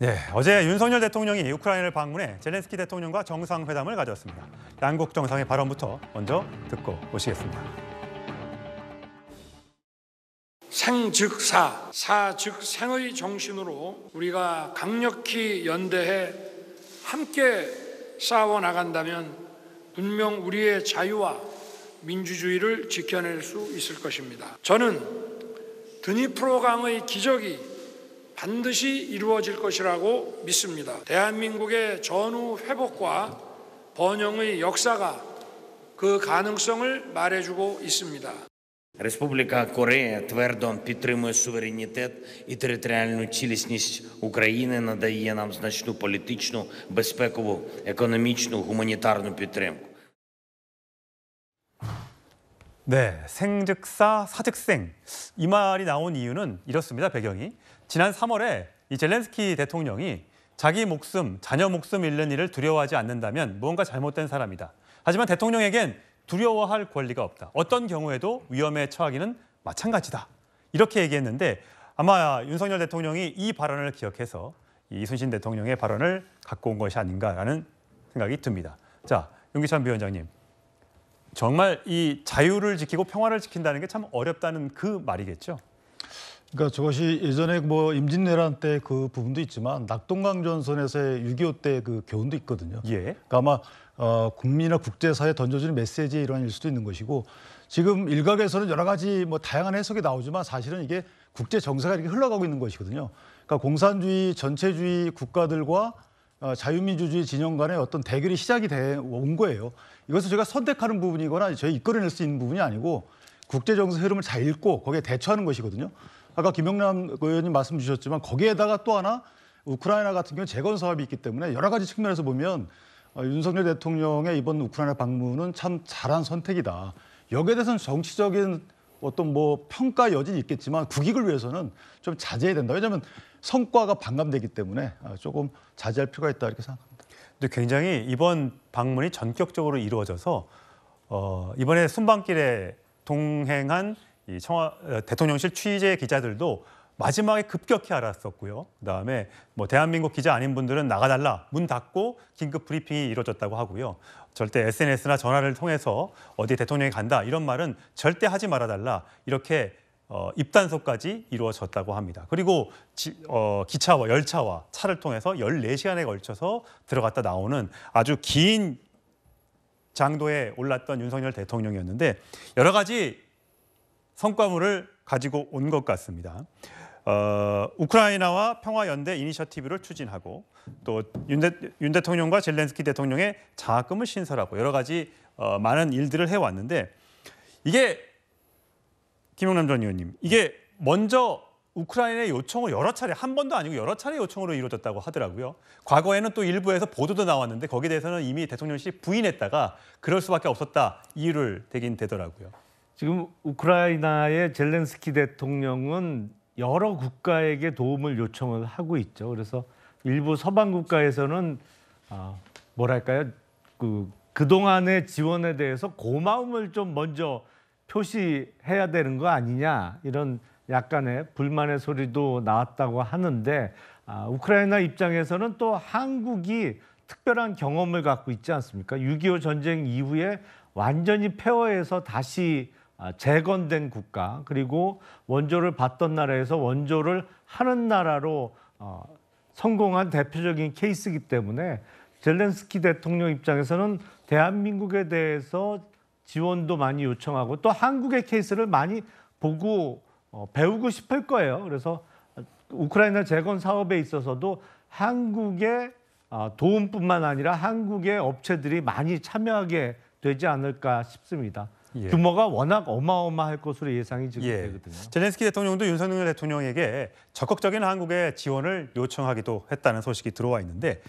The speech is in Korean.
네, 어제 윤석열 대통령이 우크라이나를 방문해 젤렌스키 대통령과 정상회담을 가졌습니다. 양국 정상의 발언부터 먼저 듣고 오시겠습니다. 생 즉 사, 사 즉 생의 정신으로 우리가 강력히 연대해 함께 싸워 나간다면 분명 우리의 자유와 민주주의를 지켜낼 수 있을 것입니다. 저는 드니프로강의 기적이 반드시 이루어질 것이라고 믿습니다. 대한민국의 전후 회복과 번영의 역사가 그 가능성을 말해주고 있습니다. Республіка Корея твердо підтримує суверенітет і територіальну цілісність України, надає нам значну політичну, безпекову, економічну, гуманітарну підтримку. 네, 생즉사, 사즉생. 이 말이 나온 이유는 이렇습니다, 배경이. 지난 3월에 이 젤렌스키 대통령이 자기 목숨, 자녀 목숨 잃는 일을 두려워하지 않는다면 무언가 잘못된 사람이다. 하지만 대통령에겐 두려워할 권리가 없다. 어떤 경우에도 위험에 처하기는 마찬가지다. 이렇게 얘기했는데 아마 윤석열 대통령이 이 발언을 기억해서 이순신 대통령의 발언을 갖고 온 것이 아닌가라는 생각이 듭니다. 자, 윤기찬 위원장님. 정말 이 자유를 지키고 평화를 지킨다는 게 참 어렵다는 그 말이겠죠? 그러니까 저것이 예전에 뭐 임진왜란 때 그 부분도 있지만 낙동강 전선에서의 6.25 때 그 교훈도 있거든요. 예. 그러니까 아마 국민이나 국제사회에 던져주는 메시지의 일환일 수도 있는 것이고 지금 일각에서는 여러 가지 뭐 다양한 해석이 나오지만 사실은 이게 국제 정세가 이렇게 흘러가고 있는 것이거든요. 그러니까 공산주의, 전체주의 국가들과 자유민주주의 진영 간의 어떤 대결이 시작이 돼 온 거예요. 이것을 저희가 선택하는 부분이거나 저희 이끌어낼 수 있는 부분이 아니고 국제 정세 흐름을 잘 읽고 거기에 대처하는 것이거든요. 아까 김영남 의원님 말씀 주셨지만 거기에다가 또 하나 우크라이나 같은 경우는 재건 사업이 있기 때문에 여러 가지 측면에서 보면 윤석열 대통령의 이번 우크라이나 방문은 참 잘한 선택이다. 여기에 대해서는 정치적인 어떤 뭐 평가 여진이 있겠지만 국익을 위해서는 좀 자제해야 된다. 왜냐하면 성과가 반감되기 때문에 조금 자제할 필요가 있다 이렇게 생각합니다. 근데 굉장히 이번 방문이 전격적으로 이루어져서 이번에 순방길에 동행한 이 대통령실 취재 기자들도 마지막에 급격히 알았었고요. 그다음에 뭐 대한민국 기자 아닌 분들은 나가달라 문 닫고 긴급 브리핑이 이루어졌다고 하고요. 절대 SNS나 전화를 통해서 어디 대통령이 간다 이런 말은 절대 하지 말아달라 이렇게 입단속까지 이루어졌다고 합니다. 그리고 기차와 열차와 차를 통해서 14시간에 걸쳐서 들어갔다 나오는 아주 긴 장도에 올랐던 윤석열 대통령이었는데 여러 가지 성과물을 가지고 온 것 같습니다. 우크라이나와 평화연대 이니셔티브를 추진하고 또 윤 대통령과 젤렌스키 대통령의 장학금을 신설하고 여러 가지 많은 일들을 해왔는데 이게 김영남 전 의원님 이게 먼저 우크라이나의 요청을 여러 차례 한 번도 아니고 여러 차례 요청으로 이루어졌다고 하더라고요. 과거에는 또 일부에서 보도도 나왔는데 거기에 대해서는 이미 대통령실이 부인했다가 그럴 수밖에 없었다 이유를 대긴 되더라고요. 지금 우크라이나의 젤렌스키 대통령은 여러 국가에게 도움을 요청을 하고 있죠. 그래서 일부 서방 국가에서는 뭐랄까요? 그동안의 지원에 대해서 고마움을 좀 먼저 표시해야 되는 거 아니냐 이런 약간의 불만의 소리도 나왔다고 하는데 우크라이나 입장에서는 또 한국이 특별한 경험을 갖고 있지 않습니까? 6.25 전쟁 이후에 완전히 폐허해서 다시 재건된 국가 그리고 원조를 받던 나라에서 원조를 하는 나라로 성공한 대표적인 케이스이기 때문에 젤렌스키 대통령 입장에서는 대한민국에 대해서 지원도 많이 요청하고 또 한국의 케이스를 많이 보고 배우고 싶을 거예요. 그래서 우크라이나 재건 사업에 있어서도 한국의 도움뿐만 아니라 한국의 업체들이 많이 참여하게 되지 않을까 싶습니다. 예. 규모가 워낙 어마어마할 것으로 예상이 지금 되거든요. 젤렌스키 대통령도 윤석열 대통령에게 적극적인 한국의 지원을 요청하기도 했다는 소식이 들어와 있는데